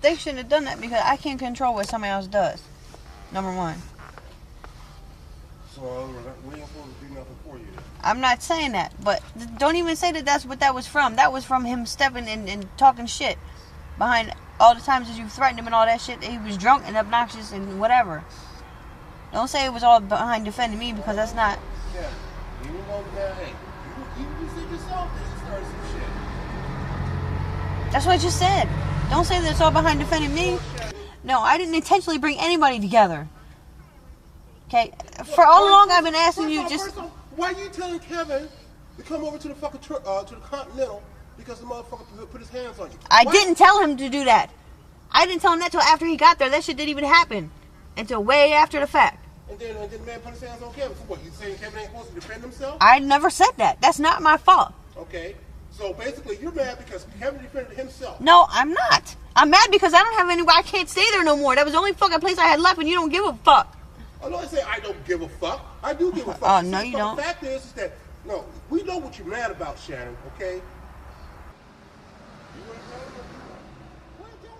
they shouldn't have done that because I can't control what somebody else does. Number one. So we ain't supposed to do nothing for you. I'm not saying that, but don't even say that that's what that was from. That was from him stepping and talking shit behind all the times that you threatened him and all that shit. He was drunk and obnoxious and whatever. Don't say it was all behind defending me because that's not. Yeah, you know that. Hey, you said yourself that you started some shit. That's what I just said. Don't say that it's all behind defending me. No, I didn't intentionally bring anybody together. Okay, for all along I've been asking you just. Why are you telling Kevin to come over to the fucking to the Continental because the motherfucker put his hands on you? I didn't tell him to do that. I didn't tell him that till after he got there. That shit didn't even happen until way after the fact. And then the man put his hands on Kevin. So what? He's saying Kevin ain't supposed to defend himself? I never said that. That's not my fault. Okay. So basically, you're mad because Kevin defended himself. No, I'm not. I'm mad because I don't have anywhere. I can't stay there no more. That was the only fucking place I had left, and you don't give a fuck. Oh, no, I say I don't give a fuck. I do give a fuck. Oh, no, you don't. The fact is that, no, we know what you're mad about, Shannon, okay? You want to tell him? What are you doing?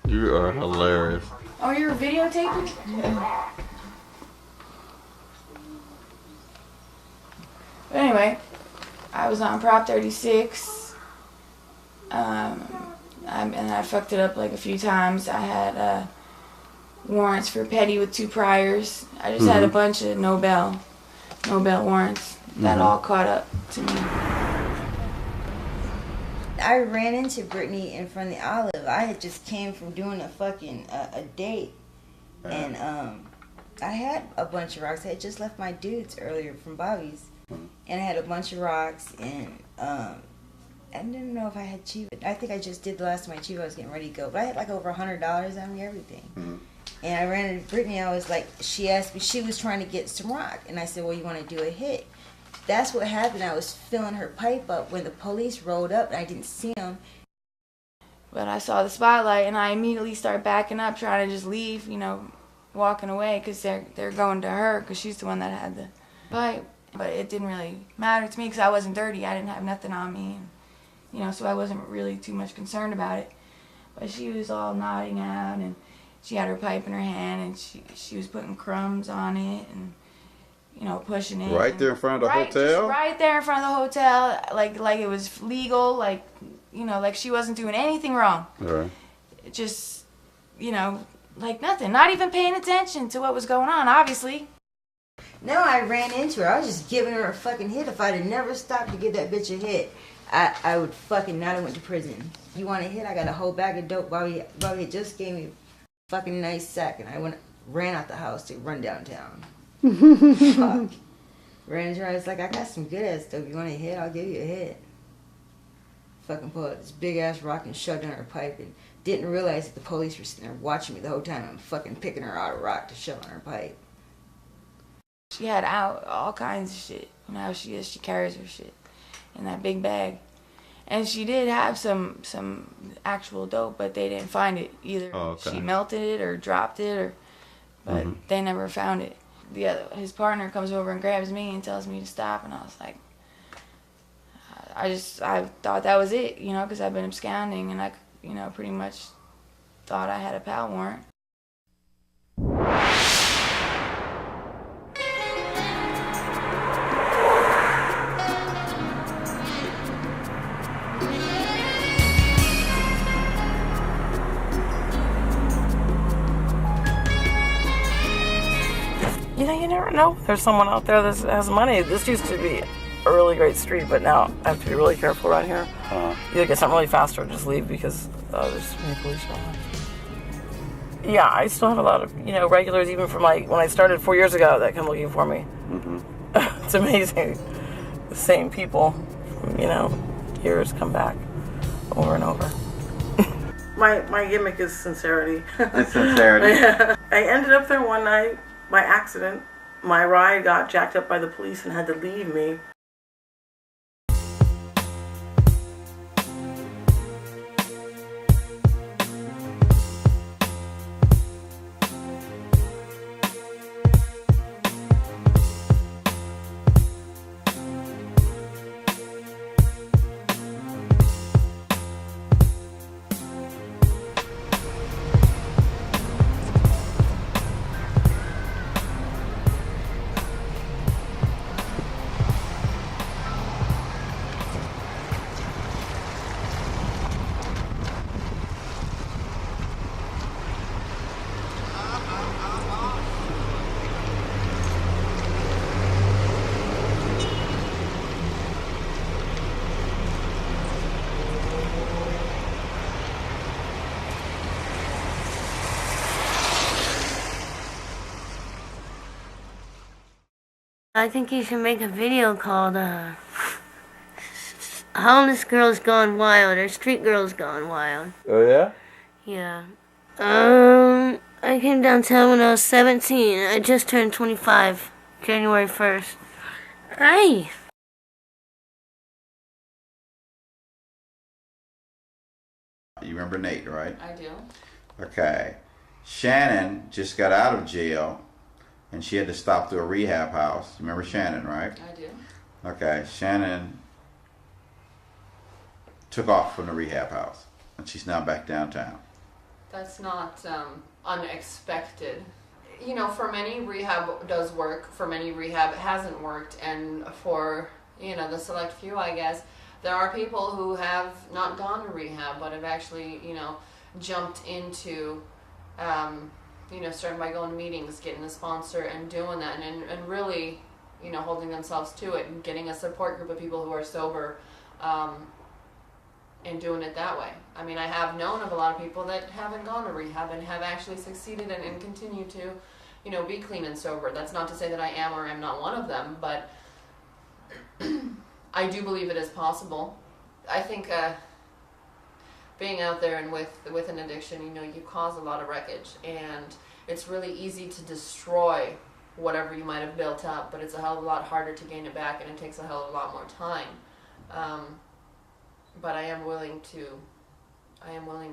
You are hilarious. Oh, you're videotaping? Yeah. But anyway, I was on Prop 36. And I fucked it up like a few times. I had warrants for petty with 2 priors. I just had a bunch of no bail warrants that all caught up to me. I ran into Brittany in front of the Olive. I had just came from doing a fucking a date, and I had a bunch of rocks. I had just left my dudes earlier from Bobby's, and I had a bunch of rocks, and I didn't know if I had Chiva. I think I just did the last of my Chiva. I was getting ready to go, but I had like over $100 on me, everything. And I ran into Brittany. I was like, she asked me, she was trying to get some rock, and I said, well, you want to do a hit? That's what happened. I was filling her pipe up when the police rolled up and I didn't see them. But I saw the spotlight and I immediately started backing up, trying to just leave, you know, walking away because they're going to her because she's the one that had the pipe. But it didn't really matter to me because I wasn't dirty. I didn't have nothing on me, and, you know, so I wasn't really too much concerned about it. But she was all nodding out and she had her pipe in her hand and she was putting crumbs on it and, you know, pushing it. Right there in front of the hotel? Right there in front of the hotel, like it was legal, like, you know, like she wasn't doing anything wrong. Right. Just, you know, like nothing. Not even paying attention to what was going on, obviously. No, I ran into her. I was just giving her a fucking hit. If I'd have never stopped to give that bitch a hit, I would fucking not have went to prison. You want a hit? I got a whole bag of dope. Bobby just gave me a fucking nice sack, and I ran out the house to run downtown. Fuck. Ran into her. I was like, I got some good ass dope. You want a hit? I'll give you a hit. Fucking pulled out this big ass rock and shoved in her pipe, and didn't realize that the police were sitting there watching me the whole time. I'm fucking picking her out a rock to shove in her pipe. She had out all kinds of shit. You know how she is. She carries her shit in that big bag. And she did have some actual dope, but they didn't find it either. Oh, okay. She melted it or dropped it, but they never found it. His partner comes over and grabs me and tells me to stop, and I was like, I thought that was it, you know, because I've been absconding, and I, you know, pretty much thought I had a PAL warrant. You know, you never know. There's someone out there that has money. This used to be a really great street, but now I have to be really careful around here. Either get something really fast or just leave because there's too many police around. Yeah, I still have a lot of, you know, regulars, even from like when I started 4 years ago, that come looking for me. It's amazing. The same people from, you know, years come back over and over. My gimmick is sincerity. It's sincerity. I ended up there one night by accident. My ride got jacked up by the police and had to leave me. I think you should make a video called, Homeless Girls Gone Wild, or Street Girls Gone Wild. Oh, yeah? Yeah. I came downtown when I was 17. I just turned 25, January 1st. Hi! You remember Nate, right? I do. Okay. Shannon just got out of jail, and she had to stop through a rehab house. You remember Shannon, right? I do. Okay. Shannon took off from the rehab house, and she's now back downtown. That's not unexpected. You know, for many rehab does work, for many rehab it hasn't worked, and for, you know, the select few, I guess, there are people who have not gone to rehab but have actually, you know, jumped into, you know, starting by going to meetings, getting a sponsor and doing that, and really, you know, holding themselves to it and getting a support group of people who are sober, and doing it that way. I mean, I have known of a lot of people that haven't gone to rehab and have actually succeeded and continue to, you know, be clean and sober. That's not to say that I am or am not one of them, but I do believe it is possible. I think being out there and with an addiction, you know, you cause a lot of wreckage, and it's really easy to destroy whatever you might have built up, but it's a hell of a lot harder to gain it back, and it takes a hell of a lot more time. But I am willing to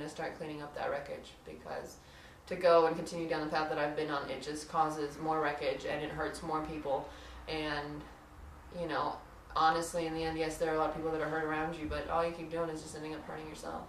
start cleaning up that wreckage, because to go and continue down the path that I've been on, it just causes more wreckage and it hurts more people. And, you know, honestly, in the end, yes, there are a lot of people that are hurt around you, but all you keep doing is just ending up hurting yourself.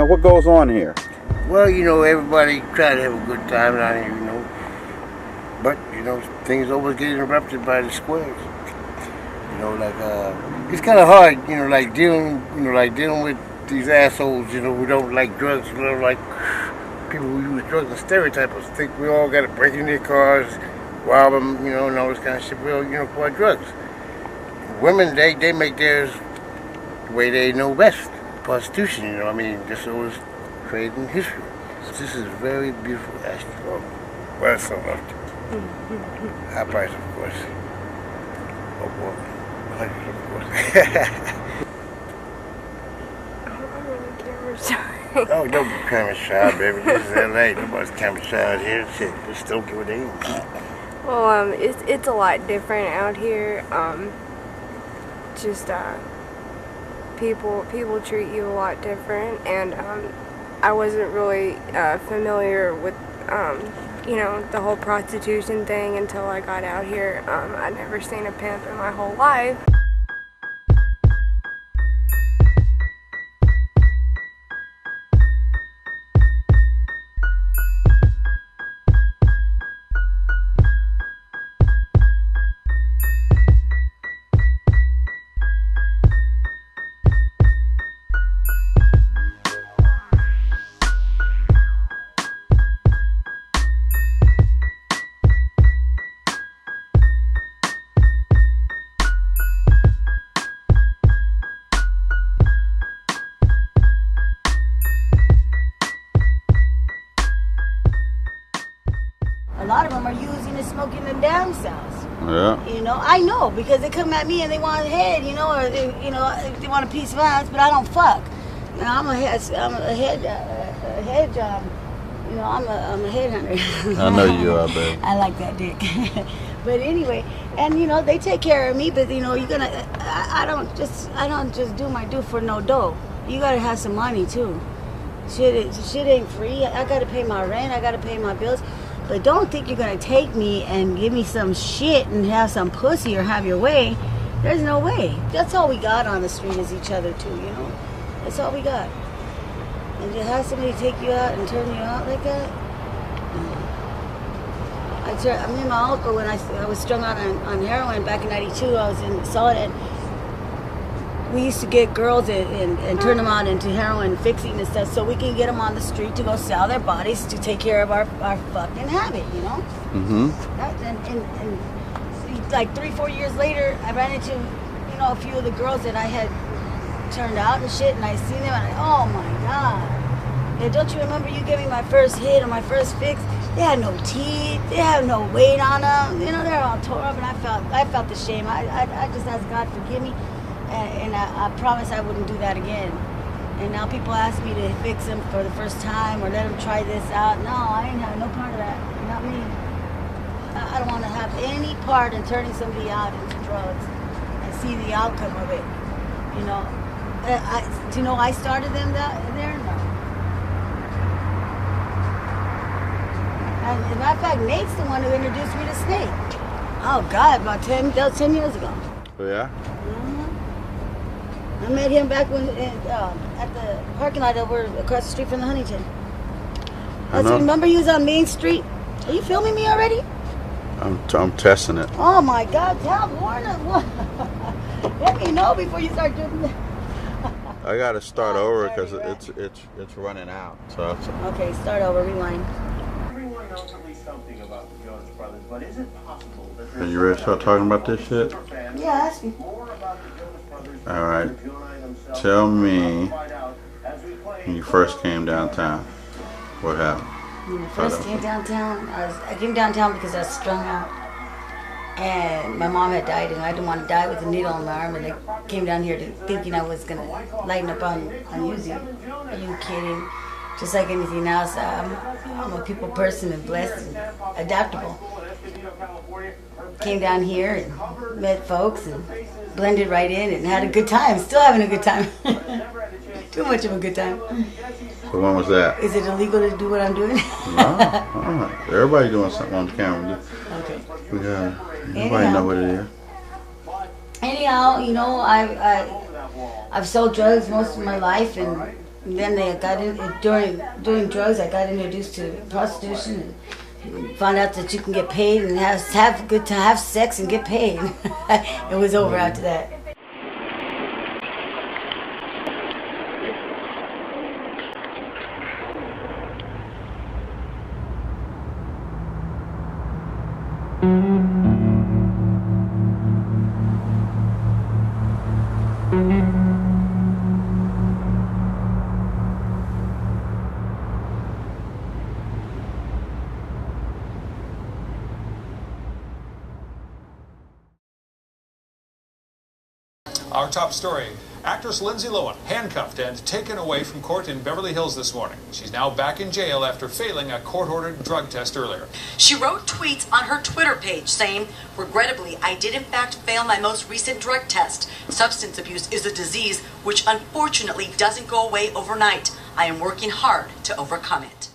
What goes on here? Well, you know, everybody try to have a good time down here, you know. But, you know, things always get interrupted by the squares. You know, like, it's kind of hard, you know, like dealing with these assholes, you know, who don't like drugs, you know, like people who use drugs and stereotype us, think we all got to break in their cars, rob them, you know, and all this kind of shit. Well, you know, for drugs. Women, they make theirs the way they know best. Prostitution, you know, I mean, this always creating history. This is very beautiful astronaut. Well, it's so loved. High price, of course. Oh, boy. $100, of course. I'm really camera shy. Oh, don't be camera shy, baby. This is LA. Nobody's camera shy out here. Shit, just don't give a damn. Well, it's a lot different out here. People treat you a lot different, and I wasn't really familiar with you know, the whole prostitution thing until I got out here. I'd never seen a pimp in my whole life. cells. Yeah. You know, I know because they come at me and they want head, you know, or they want a piece of ass, but I don't fuck. You know, I'm a head, you know, I'm a headhunter. I know you are, baby. I like that dick. But anyway, and you know, they take care of me, but you know, I don't just do my due for no dough. You gotta have some money too. Shit ain't free. I gotta pay my rent. I gotta pay my bills. But don't think you're gonna take me and give me some shit and have some pussy or have your way. There's no way. That's all we got on the street is each other too, you know? That's all we got. And to have somebody take you out and turn you out like that? Me and my uncle, when I was strung out on heroin back in 92, I was in Soledad. We used to get girls and turn them out into heroin fixing and stuff so we can get them on the street to go sell their bodies to take care of our fucking habit, you know? And like 3-4 years later, I ran into, you know, a few of the girls that I had turned out and shit, and I seen them and oh my God. Yeah, don't you remember you gave me my first hit or my first fix? They had no teeth, they had no weight on them, you know, they're all tore up, and I felt the shame. I just asked God forgive me. And I promise I wouldn't do that again. And now people ask me to fix them for the first time or let them try this out. No, I ain't having no part of that. Not me. I don't want to have any part in turning somebody out into drugs and see the outcome of it. You know, do you know I started them there? No. And as a matter of fact, Nate's the one who introduced me to Snake. Oh God, about 10 years ago. Yeah. I met him back when at the parking lot over across the street from the Huntington. Remember you was on Main Street? Are you filming me already? I'm testing it. Oh my God! Tell Warner. Let me know before you start doing that. I gotta start over because it's running out. So okay, start over. Rewind. Everyone knows at least something about the Jonas Brothers, but is it possible that are you ready to start talking about this shit? Yeah, ask me. All right. Tell me when you first came downtown. What happened? When I first came downtown, I came downtown because I was strung out. And my mom had died, and I didn't want to die with a needle in my arm. And I came down here thinking I was going to lighten up on Uzi. Are you kidding? Just like anything else, I'm a people person and blessed and adaptable. Came down here and met folks and blended right in and had a good time. Still having a good time. Too much of a good time. So when was that? Is it illegal to do what I'm doing? No. Everybody doing something on camera. Okay. Nobody know what it is. Anyhow, you know, I've sold drugs most of my life, and then they got in during doing drugs. I got introduced to prostitution and found out that you can get paid and have sex and get paid. It was over after that. Our top story, actress Lindsay Lohan handcuffed and taken away from court in Beverly Hills this morning. She's now back in jail after failing a court-ordered drug test earlier. She wrote tweets on her Twitter page saying, "Regrettably, I did in fact fail my most recent drug test. Substance abuse is a disease which unfortunately doesn't go away overnight. I am working hard to overcome it."